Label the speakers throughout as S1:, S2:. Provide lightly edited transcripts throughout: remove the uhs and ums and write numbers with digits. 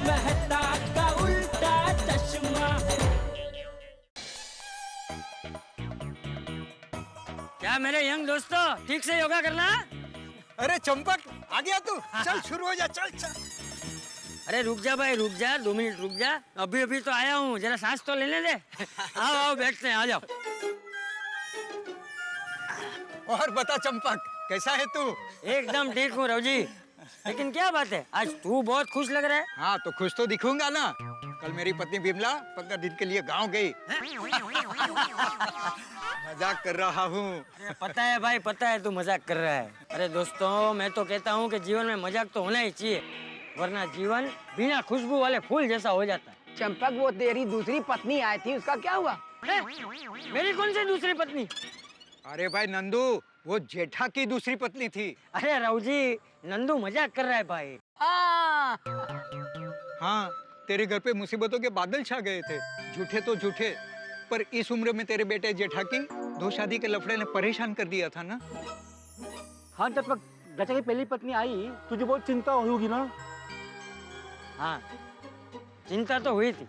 S1: मेहता का उल्टा चश्मा।
S2: क्या मेरे यंग दोस्तों, ठीक से योगा करना।
S3: अरे चंपक, आ गया तू? चल शुरू हो जा, चल चल।
S2: अरे रुक जा भाई, रुक जा, 2 मिनट रुक जा। अभी अभी तो आया हूँ, जरा सांस तो लेने दे। आओ आओ, बैठते हैं, आ जाओ।
S3: और बता चंपक, कैसा है तू?
S2: एकदम ठीक हूँ रव जी। लेकिन क्या बात है, आज तू बहुत खुश लग रहा है।
S3: हाँ तो खुश तो दिखूंगा ना। कल मेरी पत्नी बिमला 15 दिन के लिए गांव गई। मजाक कर रहा हूँ।
S2: पता है भाई, पता है तू मजाक कर रहा है। अरे दोस्तों, मैं तो कहता हूँ कि जीवन में मजाक तो होना ही चाहिए, वरना जीवन बिना खुशबू वाले फूल जैसा हो जाता है।
S4: चंपक, वो तेरी दूसरी पत्नी आई थी, उसका क्या हुआ?
S2: मेरी कौन सी दूसरी पत्नी?
S3: अरे भाई नंदू, वो जेठा की दूसरी पत्नी थी।
S2: अरे राव जी, नंदू मजाक कर रहा है भाई।
S3: हाँ, तेरे घर पे मुसीबतों के बादल छा गए थे। झूठे तो झूठे, पर इस उम्र में तेरे बेटे जेठा की 2 शादी के लफड़े ने परेशान कर दिया था ना।
S4: हाँ चंपक, जैसे की पहली पत्नी आई, तुझे बहुत चिंता होगी ना?
S2: हाँ, चिंता तो हुई थी,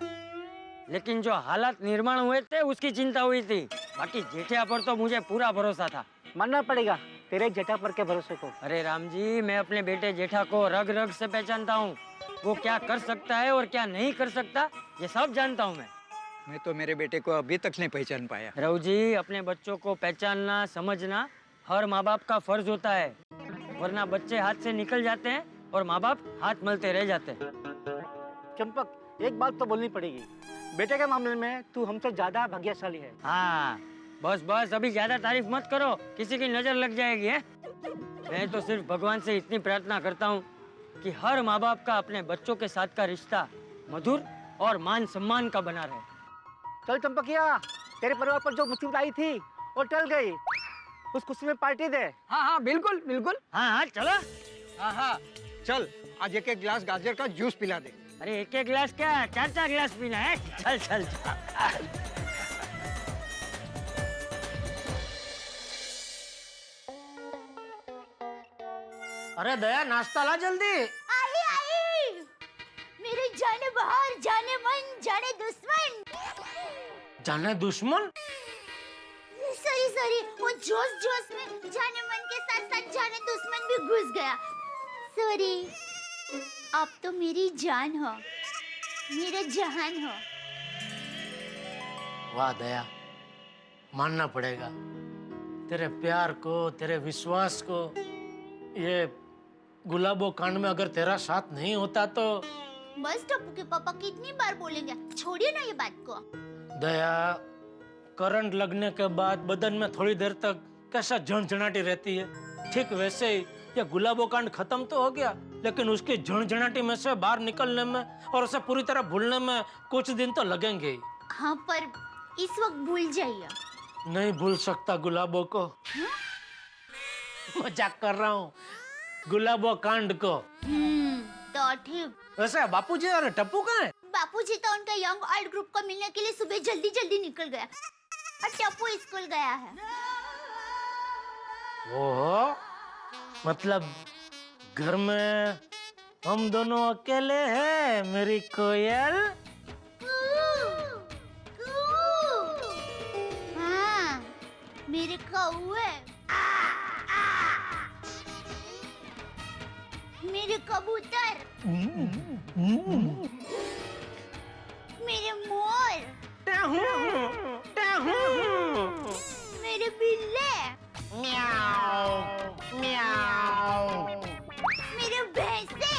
S2: लेकिन जो हालात निर्माण हुए थे उसकी चिंता हुई थी। बाकी जेठा पर तो मुझे पूरा भरोसा था।
S4: मानना पड़ेगा तेरे जेठा पर के भरोसे को।
S2: अरे राम जी, मैं अपने बेटे जेठा को रग रग से पहचानता हूँ। वो क्या कर सकता है और क्या नहीं कर सकता, ये सब जानता हूँ मैं
S3: तो मेरे बेटे को अभी तक नहीं पहचान पाया।
S2: रघु जी, अपने बच्चों को पहचानना समझना हर माँ बाप का फर्ज होता है, वरना बच्चे हाथ से निकल जाते हैं और माँ बाप हाथ मलते रह जाते हैं।
S4: चंपक, एक बात तो बोलनी पड़ेगी, बेटे के मामले में तू हमसे ज्यादा भाग्यशाली है।
S2: हाँ, बस बस, अभी ज्यादा तारीफ मत करो, किसी की नजर लग जाएगी है। मैं तो सिर्फ भगवान से इतनी प्रार्थना करता हूँ कि हर माँ बाप का अपने बच्चों के साथ का रिश्ता मधुर और मान सम्मान का बना रहे।
S4: चल चंपकिया, तेरे परिवार पर जो मुसीबत आई थी वो टल गई, उस खुशी में पार्टी दे।
S3: हाँ हाँ बिल्कुल बिल्कुल।
S2: हाँ हाँ चलो।
S3: हाँ हाँ चल, आज एक गिलास गाजर का जूस पिला दे।
S2: अरे एक गिलास क्या, 4 गिलास पीना है। चल चल चल।
S4: अरे दया, नाश्ता ला जल्दी।
S5: आई आई, मेरे जाने बाहर, जाने मन, जाने दुश्मन।
S4: जाने दुश्मन?
S5: सॉरी सॉरी, वो जोश जोश में जाने मन के साथ साथ जाने दुश्मन भी घुस गया। सॉरी। आप तो मेरी जान हो, मेरा जहान हो।
S6: वाह दया, मानना पड़ेगा तेरे प्यार को, तेरे विश्वास को। ये गुलाबो कांड में अगर तेरा साथ नहीं होता तो।
S5: बस टप्पू के पापा कितनी बार बोलेंगे, छोड़िए ना ये बात को।
S6: दया, करंट लगने के बाद बदन में थोड़ी देर तक कैसा झंझनाटी रहती है, ठीक वैसे ही ये गुलाबो कांड खत्म तो हो गया, लेकिन उसकी झंझनाटी में से बाहर निकलने में और उसे पूरी तरह भूलने में कुछ दिन तो लगेंगे ही।
S5: हाँ, पर इस वक्त भूल जाइए।
S6: नहीं भूल सकता गुलाबो को। मजाक कर रहा हूँ, गुलाबो कांड को।
S5: तो ठीक।
S6: वैसे बापूजी और टप्पू कहाँ है?
S5: बापूजी तो उनका यंग ऑल्ड ग्रुप को मिलने के लिए सुबह जल्दी जल्दी निकल गया और टप्पू स्कूल गया है।
S6: ओह, मतलब घर में हम दोनों अकेले हैं मेरी कोयल।
S5: हाँ, मेरे कौवे, मेरे कबूतर, मेरे मोर, मेरे बिल्ले, मेरे भैंसे,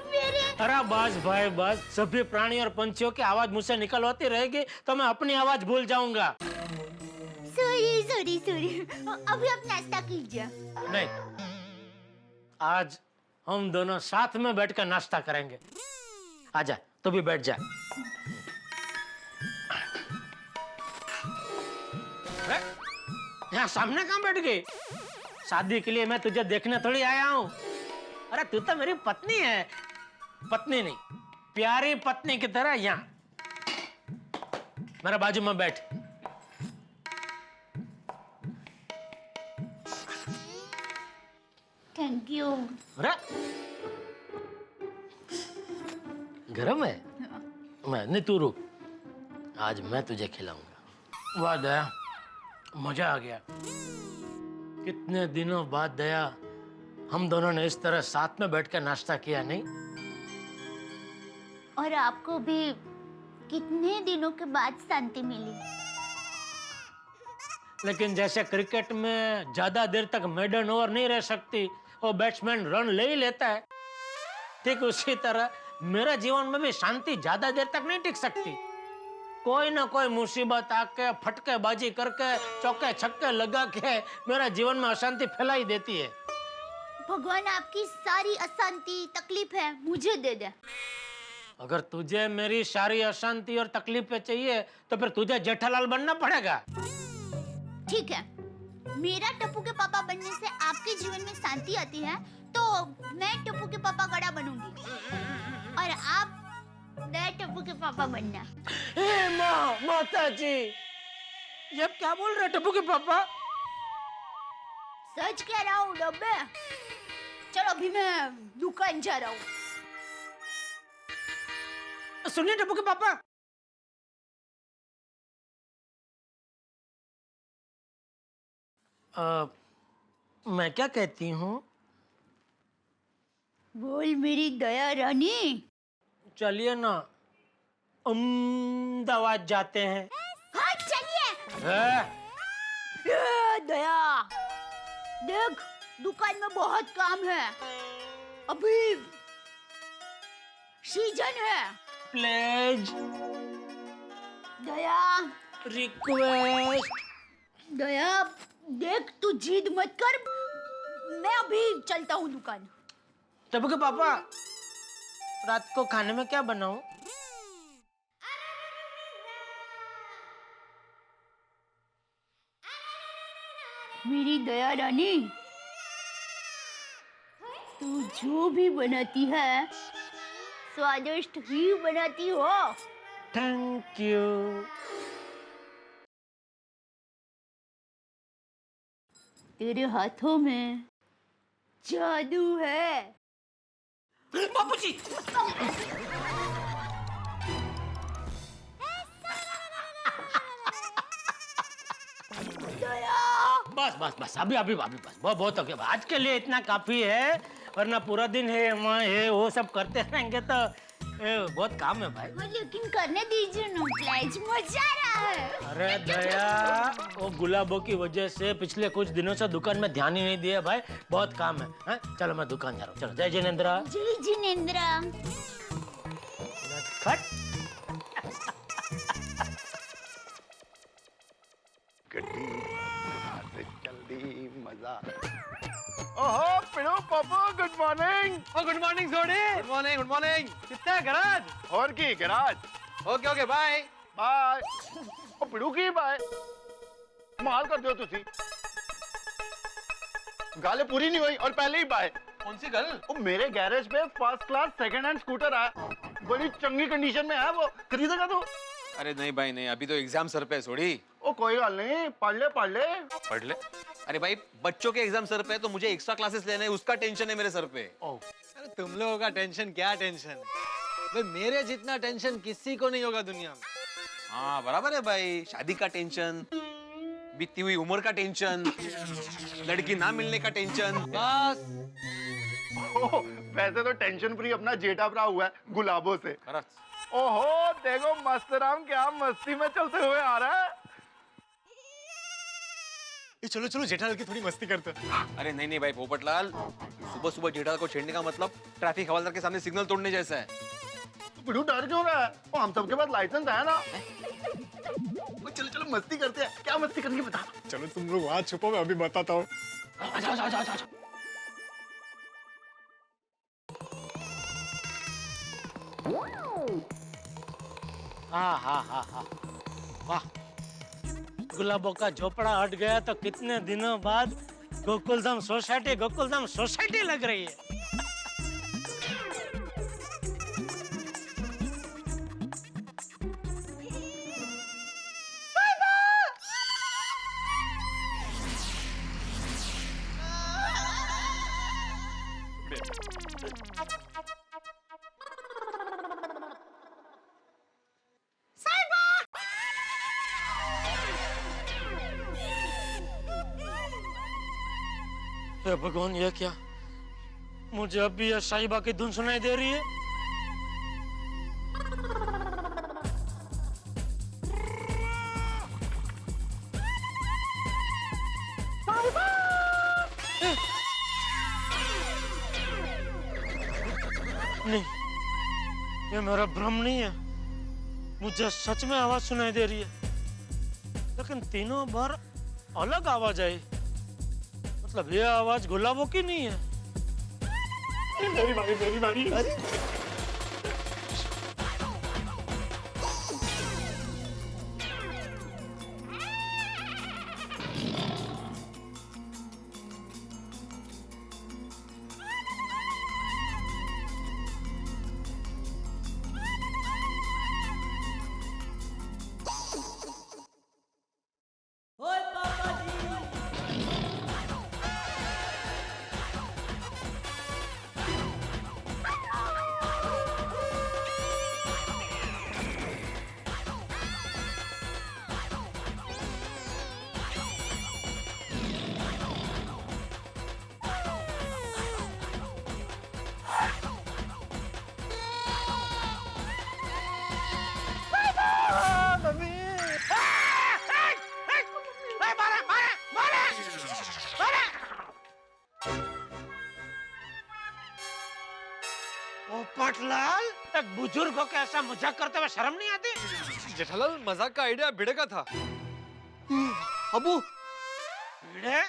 S5: मेरे।
S6: अरे बस भाई बस, सभी प्राणी और पंछियों की आवाज मुझसे निकलवाती रहेगी तो मैं अपनी आवाज भूल जाऊंगा।
S5: सॉरी सॉरी सॉरी, अभी आप नाश्ता कीजिए।
S6: नहीं, आज हम दोनों साथ में बैठकर नाश्ता करेंगे। आजा, तू भी बैठ जा। यहाँ सामने कहाँ बैठ गई? शादी के लिए मैं तुझे देखने थोड़ी आया हूँ। अरे तू तो मेरी पत्नी है। पत्नी नहीं, प्यारी पत्नी की तरह यहाँ मेरे बाजू में बैठ।
S5: Thank you.
S6: अरे गरम है? मैं नहीं, तू रुक, आज मैं तुझे खिलाऊंगा। वाह दया, मजा आ गया। कितने दिनों बाद दया हम दोनों ने इस तरह साथ में बैठ कर नाश्ता किया, नहीं?
S5: और आपको भी कितने दिनों के बाद शांति मिली।
S6: लेकिन जैसे क्रिकेट में ज्यादा देर तक मेडन ओवर नहीं रह सकती, वो बैट्समैन रन ले ही लेता है, ठीक उसी तरह मेरे जीवन में भी शांति ज्यादा देर तक नहीं टिक सकती। कोई ना कोई मुसीबत आके फटकेबाजी करके चौके छक्के लगा के मेरा जीवन में अशांति फैलाई देती है।
S5: भगवान आपकी सारी अशांति तकलीफ है मुझे दे दे।
S6: अगर तुझे मेरी सारी अशांति और तकलीफें चाहिए तो फिर तुझे जेठालाल बनना पड़ेगा।
S5: ठीक है, मेरा टप्पू के पापा बनने से आपके जीवन में शांति आती है तो मैं टप्पू के पापा गड़ा बनूंगी और आप नए टप्पू के पापा बनना।
S6: हे माँ, माता जी, ये क्या बोल रहे टप्पू के पापा?
S5: सच कह रहा हूँ डब्बे। चलो अभी मैं दुकान जा रहा हूँ।
S6: सुनिए टप्पू के पापा, मैं क्या कहती हूँ?
S5: बोल मेरी दया रानी।
S6: चलिए ना, अहमदाबाद जाते हैं।
S5: हाँ चलिए।
S6: है?
S5: दया देख, दुकान में बहुत काम है, अभी सीजन है।
S6: Please,
S5: Daya
S6: request.
S5: दया देख, तू जिद मत कर, मैं अभी चलता हूँ दुकान।
S6: टप्पू के पापा, रात को खाने में क्या बनाऊं?
S5: मेरी दया रानी, तू जो भी बनाती है स्वादिष्ट ही बनाती हो।
S6: Thank you.
S5: तेरे हाथों में जादू है।
S6: बापूजी, बस बस बस, अभी अभी अभी बस, बहुत हो गया। आज के लिए इतना काफी है, वरना पूरा दिन है वहाँ है वो सब करते रहेंगे तो बहुत काम है भाई।
S5: लेकिन करने दीजिए ना प्लीज, मजा आ रहा है।
S6: अरे दया, वो गुलाबों की वजह से पिछले कुछ दिनों से दुकान में ध्यान ही नहीं दिया भाई, बहुत काम है। हाँ? चलो मैं दुकान जा रहा हूँ, चलो। जय जिनेंद्रा।
S5: जय जिनेंद्रा।
S6: खट।
S7: जल्दी मजा। ओहो पिड़ो पापा, गुड मॉर्निंग।
S8: ओ गुड मॉर्निंग जोड़ी। Good morning, good morning. कितना है गराज?
S7: और की गराज।
S8: Okay okay bye
S7: bye. ओ पिड़ो की बाय। माल कर दो तुसी। गाले पूरी नहीं हुई और पहले ही बाय।
S8: कौन सी गल?
S7: ओ मेरे गैरेज पे first class second hand scooter आया, बड़ी चंगी कंडीशन में है, वो खरीदेगा तू?
S8: अरे नहीं भाई नहीं, अभी तो एग्जाम सर पे है थोड़ी।
S7: ओ कोई गल नहीं, पढ़ ले पढ़ ले।
S8: पढ़ ले। अरे भाई बच्चों के एग्जाम सर पे है तो मुझे एक्स्ट्रा क्लासेस लेने हैं, उसका टेंशन है मेरे सर पे।
S9: अरे तुम लोगों का टेंशन क्या टेंशन भाई, मेरे जितना टेंशन किसी को नहीं होगा दुनिया में।
S8: हाँ बराबर है भाई, शादी का टेंशन, बीती हुई उम्र का टेंशन, लड़की ना मिलने का टेंशन।
S9: बस
S7: ओ, वैसे तो टेंशन फ्री अपना जेठा भरा हुआ है गुलाबों से। ओहो देखो मस्त राम क्या मस्ती में चलते हुए आ रहा है।
S9: चलो चलो जेठालाल की थोड़ी मस्ती करते हैं।
S8: अरे नहीं नहीं भाई पोपटलाल, सुबह सुबह जेठालाल को छेड़ने का मतलब ट्रैफिक हवलदार के सामने सिग्नल तोड़ने जैसा है।
S7: बिड़ू डर क्यों रहा है? ओ, हम सबके पास लाइसेंस है ना। ओ, चलो चलो मस्ती करते हैं। क्या मस्ती करनी बता।
S9: चलो तुम लोग वहां छुपो, मैं अभी बताता हूँ।
S6: हाँ हाँ हाँ हाँ, वाह, गुलाबों का झोपड़ा हट गया तो कितने दिनों बाद गोकुलधाम सोसाइटी लग रही है। हे भगवान, ये क्या? मुझे अब भी ये साहिबा की धुन सुनाई दे रही है। नहीं, ये मेरा भ्रम नहीं है। मुझे सच में आवाज सुनाई दे रही है, लेकिन तीनों बार अलग आवाज आई। मतलब ये आवाज गुलाबों की नहीं है। मेरी बारी। अरे
S1: ओए पापा जी
S6: पोपटलाल, एक बुजुर्ग को कैसा मजाक करते हुए शर्म नहीं आती?
S9: जेठालाल, मजाक का आइडिया भिड़े का था। अबू,
S6: भिड़े?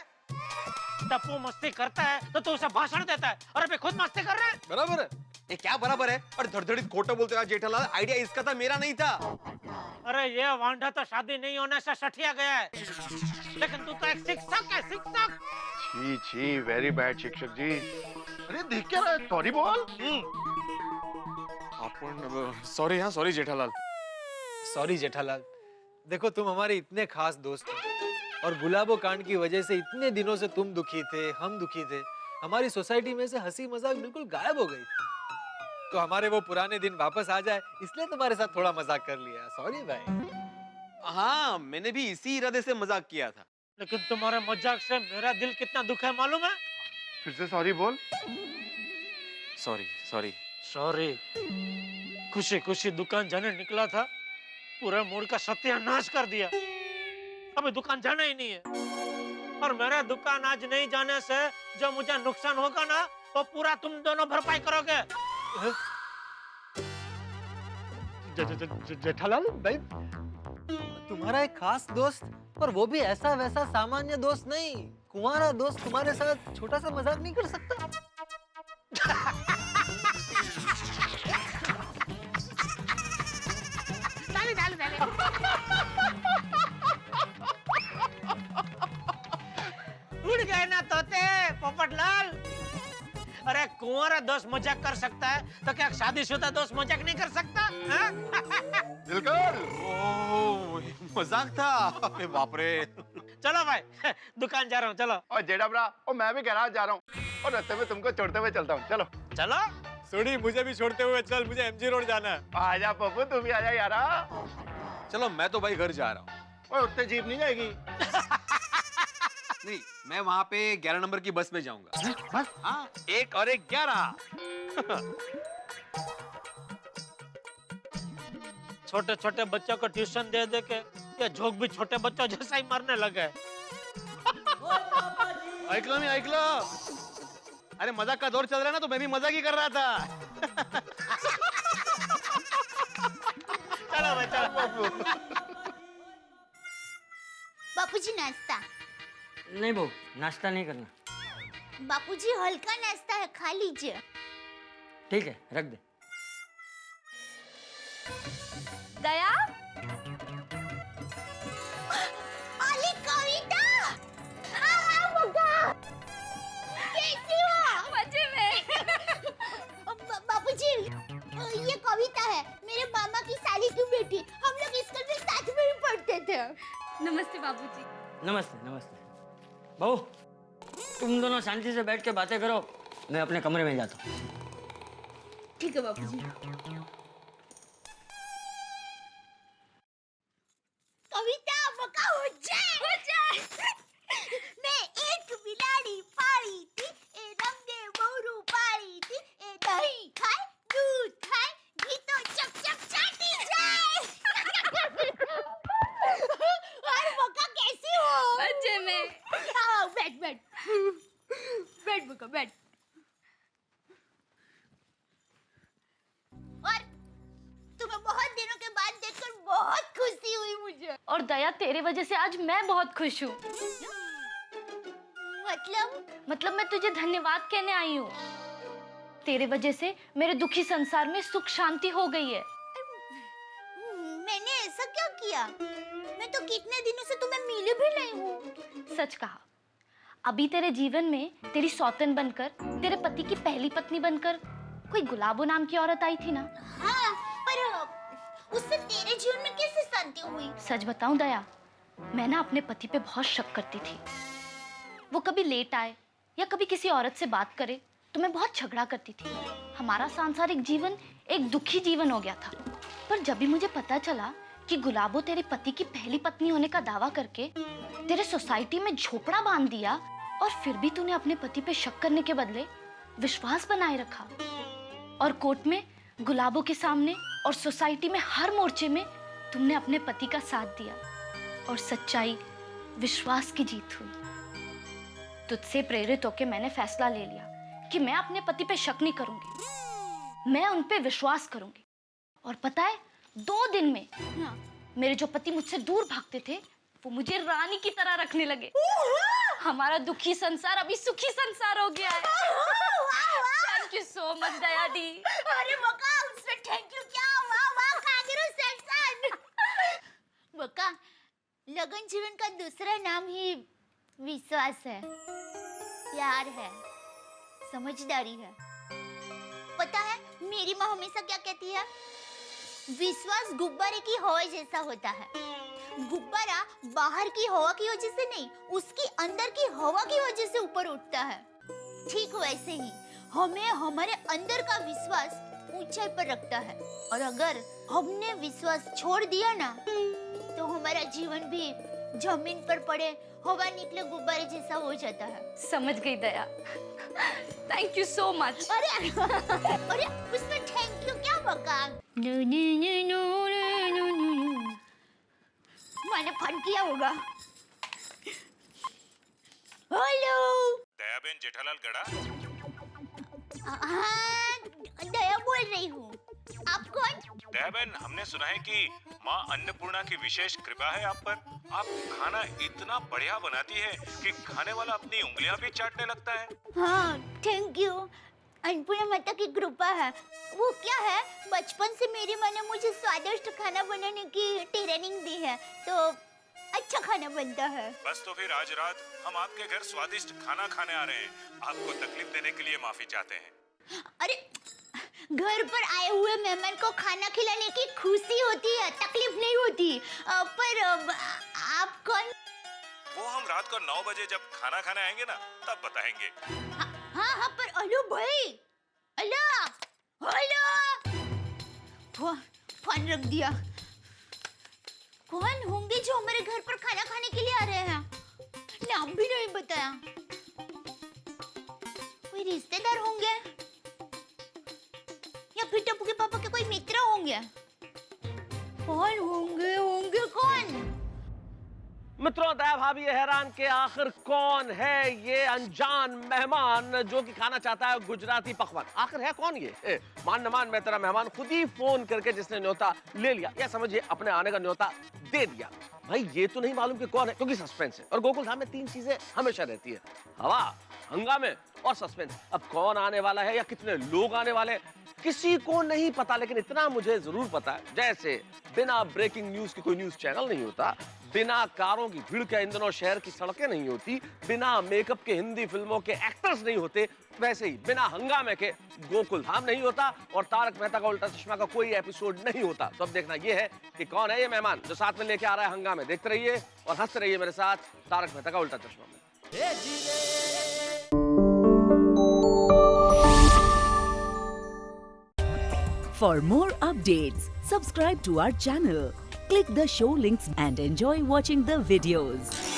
S6: टप्पू मस्ती करता है तो तू उसे भाषण देता है, और अभी खुद मस्ती कर रहा है।
S9: बराबर है।
S8: ये क्या बराबर है? और धड़धड़ित खोटा बोलते हो जेठालाल, आइडिया इसका था, मेरा नहीं था।
S6: अरे ये वांडा तो शादी नहीं होने से सठिया गया है, लेकिन तू तो एक शिक्षक है, शिक्षक।
S7: छी छी, वेरी बैड शिक्षक जी। अरे देख क्या रहा है? सॉरी बोल।
S9: सॉरी। हाँ सॉरी जेठालाल। सॉरी जेठालाल, देखो तुम हमारे इतने खास दोस्त हो, और गुलाबो कांड की वजह से इतने दिनों से तुम दुखी थे, हम दुखी थे। हमारी सोसाइटी में से हंसी मजाक बिल्कुल गायब हो गई थी। तो हमारे वो पुराने दिन वापस आ जाए, इसलिए तुम्हारे साथ थोड़ा मजाक कर लिया। सॉरी भाई।
S8: हाँ, मैंने भी इसी इरादे से मजाक किया था।
S6: लेकिन तुम्हारे मजाक से मेरा दिल कितना दुख है मालूम है?
S7: फिर से सॉरी बोल।
S8: Sorry sorry
S6: sorry. खुशी खुशी दुकान जाने निकला था, पूरे मूड का सत्यानाश कर दिया। अभी दुकान जाना ही नहीं है, और मेरा दुकान आज नहीं जाने से जो मुझे नुकसान होगा ना, वो पूरा तुम दोनों भरपाई करोगे।
S9: जेठालाल भाई, तुम्हारा एक खास दोस्त, पर वो भी ऐसा वैसा सामान्य दोस्त नहीं। कुंवारा दोस्त तुम्हारे साथ छोटा सा मजाक नहीं कर सकता?
S6: उड़ गए ना तोते पोपटलाल। अरे कुंवारा दोस्त मजाक कर सकता है, तो क्या शादीशुदा दोस्त मजाक नहीं कर सकता?
S7: बिल्कुल।
S8: ओह, मजाक था। अरे बाप रे।
S6: चलो भाई, दुकान जा रहा हूँ, चलो।
S7: और जेठा ब्रा, और मैं भी गैराज जा रहा हूँ, और रास्ते में तुमको छोड़ते हुए चलता हूँ। चलो
S6: चलो।
S9: सोनी, मुझे भी छोड़ते हुए चल, मुझे एमजी रोड जाना है।
S7: आजा पप्पू, तू भी आजा यारा।
S8: चलो, मैं तो भाई घर जा रहा हूँ।
S7: ओए, उत्ते जीप नहीं जाएगी?
S8: नहीं, मैं वहाँ पे 11 नंबर की बस में जाऊंगा। हाँ, 1 और 1 11।
S6: छोटे छोटे बच्चों को ट्यूशन दे दे के ये जोक भी छोटे बच्चों जैसा ही मरने लगे।
S8: ऐकलो मी ऐकलो। अरे मजाक का दौर चल रहा है ना, तो मैं भी मजाक ही कर रहा था।
S6: चलो भाई, चलो।
S5: बापूजी नाश्ता।
S2: नहीं बहू, नाश्ता नहीं करना।
S5: बापूजी हल्का नाश्ता है, खा लीजिए।
S2: ठीक है, रख दे।
S5: दया, अली कविता, कैसी हो? मजे में। बापूजी, ये कविता है, मेरे मामा की साली की बेटी। हम लोग स्कूल में साथ में ही पढ़ते थे।
S10: नमस्ते बाबूजी।
S2: नमस्ते नमस्ते। बहू, तुम दोनों शांति से बैठ के बातें करो, मैं अपने कमरे में जाता हूँ।
S5: ठीक है बापूजी। कविता बका हो जाए। मैं एक बिलाड़ी पाली थी, ए रंगे मोरू पाली थी, ए दही खाए दूध खाए घी तो चप चप चाटी जाए। और बका कैसी हो?
S10: अच्छे में।
S5: आओ बैठ बैठ बैठ बका बैठ। और तुम्हें बहुत दिनों के बाद देखकर बहुत खुशी हुई मुझे।
S10: और दया तेरे वजह से आज मैं बहुत खुश हूँ। मतलब मैं तुझे धन्यवाद कहने आई हूँ। तेरे वजह से मेरे दुखी संसार में सुख शांति हो गई है।
S5: मैंने ऐसा क्या किया? मैं तो कितने दिनों से तुम्हें मिले भी नहीं हूँ।
S10: सच कहा। अभी तेरे जीवन में तेरी सौतन बनकर, तेरे पति की पहली पत्नी बनकर कोई गुलाबो नाम की औरत आई थी ना?
S5: हाँ, पर उससे तेरे जीवन में कैसे शांति हुई?
S10: सच बताऊं दया, मैं ना अपने पति पे बहुत शक करती थी। वो कभी लेट आए या कभी किसी औरत से बात करे तो मैं बहुत झगड़ा करती थी। हमारा सांसारिक जीवन एक दुखी जीवन हो गया था। पर जब भी मुझे पता चला कि गुलाबो तेरे पति की पहली पत्नी होने का दावा करके तेरे सोसाइटी में झोपड़ा बांध दिया, और फिर भी तूने अपने पति पे शक करने के बदले विश्वास बनाए रखा, और कोर्ट में, गुलाबो के सामने और सोसाइटी में हर मोर्चे में तुमने अपने पति का साथ दिया, और सच्चाई, विश्वास की जीत हुई। तुझसे प्रेरित होकर मैंने फैसला ले लिया कि मैं अपने पति पे शक नहीं करूंगी, मैं उन पे विश्वास करूंगी। और पता है, 2 दिन में मेरे जो पति मुझसे दूर भागते थे वो मुझे रानी की तरह रखने लगे। हमारा दुखी संसार अभी सुखी संसार हो गया है। थैंक यू सो मच दया दी।
S5: अरे बका, उसमें थैंक यू क्या? वाह वाह, कागरू सेक्शन। बका, लगन जीवन का दूसरा नाम ही विश्वास है, प्यार है, समझदारी है। पता है, मेरी माँ हमेशा क्या कहती है? विश्वास गुब्बारे की हवा जैसा होता है। गुब्बारा बाहर की हवा की वजह से नहीं, उसकी अंदर की हवा की वजह से ऊपर उठता है। ठीक वैसे ही हमें हमारे अंदर का विश्वास ऊंचाई पर रखता है, और अगर हमने विश्वास छोड़ दिया ना, तो हमारा जीवन भी जमीन पर पड़े हवा निकले गुब्बारे जैसा हो जाता है।
S10: समझ गई दया। Thank you so much.
S5: अरे अरे, उसमें थैंक यू क्या बका? मैंने फोन किया होगा। हेलो,
S11: दयाबेन जेठालाल गड़ा?
S5: हाँ, दया बोल रही हूँ। आप कौन?
S11: दयाबेन, हमने सुना है कि माँ अन्नपूर्णा की विशेष कृपा है आप पर। आप खाना इतना बढ़िया बनाती है कि खाने वाला अपनी उंगलियां भी चाटने लगता है।
S5: हाँ, थैंक यू। अन्नपूर्णा माता की कृपा है। वो क्या है, बचपन से मेरी माँ ने मुझे स्वादिष्ट खाना बनाने की ट्रेनिंग दी है, तो अच्छा खाना बनता है।
S11: बस तो फिर आज रात हम आपके घर स्वादिष्ट खाना खाने आ रहे हैं। आपको तकलीफ देने के लिए माफी चाहते हैं।
S5: अरे, घर पर आए हुए मेहमान को खाना खिलाने की खुशी होती है, तकलीफ नहीं होती। पर आप कौन?
S11: वो हम रात को 9 बजे जब खाना खाने आएंगे ना, तब बताएंगे।
S5: हाँ हाँ, पर अलो भाई, अलो फोन रख दिया। कौन होंगे जो हमारे घर पर खाना खाने के लिए आ रहे हैं? नाम भी नहीं बताया। कोई रिश्तेदार होंगे या फिर टप्पू के पापा के कोई मित्र होंगे। कौन होंगे कौन?
S12: मित्रों, दया भाभी ये हैरान के आखिर कौन है ये अनजान मेहमान जो कि खाना चाहता है गुजराती पकवान। आखिर है कौन ये? मान न मान, मैं तेरा मेहमान खुद ही फोन करके जिसने न्योता ले लिया, या समझिए अपने आने का न्योता दे दिया। भाई ये तो नहीं मालूम कि कौन है, क्योंकि सस्पेंस है, और गोकुल धाम में 3 चीजें हमेशा रहती है: हवा, हंगामे और सस्पेंस। अब कौन आने वाला है या कितने लोग आने वाले हैं किसी को नहीं पता, लेकिन इतना मुझे जरूर पता है, जैसे बिना ब्रेकिंग न्यूज के कोई न्यूज चैनल नहीं होता, बिना कारों की भीड़ के इन दिनों शहर की सड़कें नहीं होती, बिना मेकअप के हिंदी फिल्मों के एक्टर्स नहीं होते, वैसे ही बिना हंगामे के गोकुल धाम नहीं होता, और तारक मेहता का उल्टा चश्मा का कोई एपिसोड नहीं होता। तो अब देखना ये है कि कौन है ये मेहमान जो साथ में लेके आ रहा है हंगामे। देखते रहिए और हंसते रहिए मेरे साथ तारक मेहता का उल्टा चश्मा में।
S13: For more updates, subscribe to our channel, click the show links and enjoy watching the videos.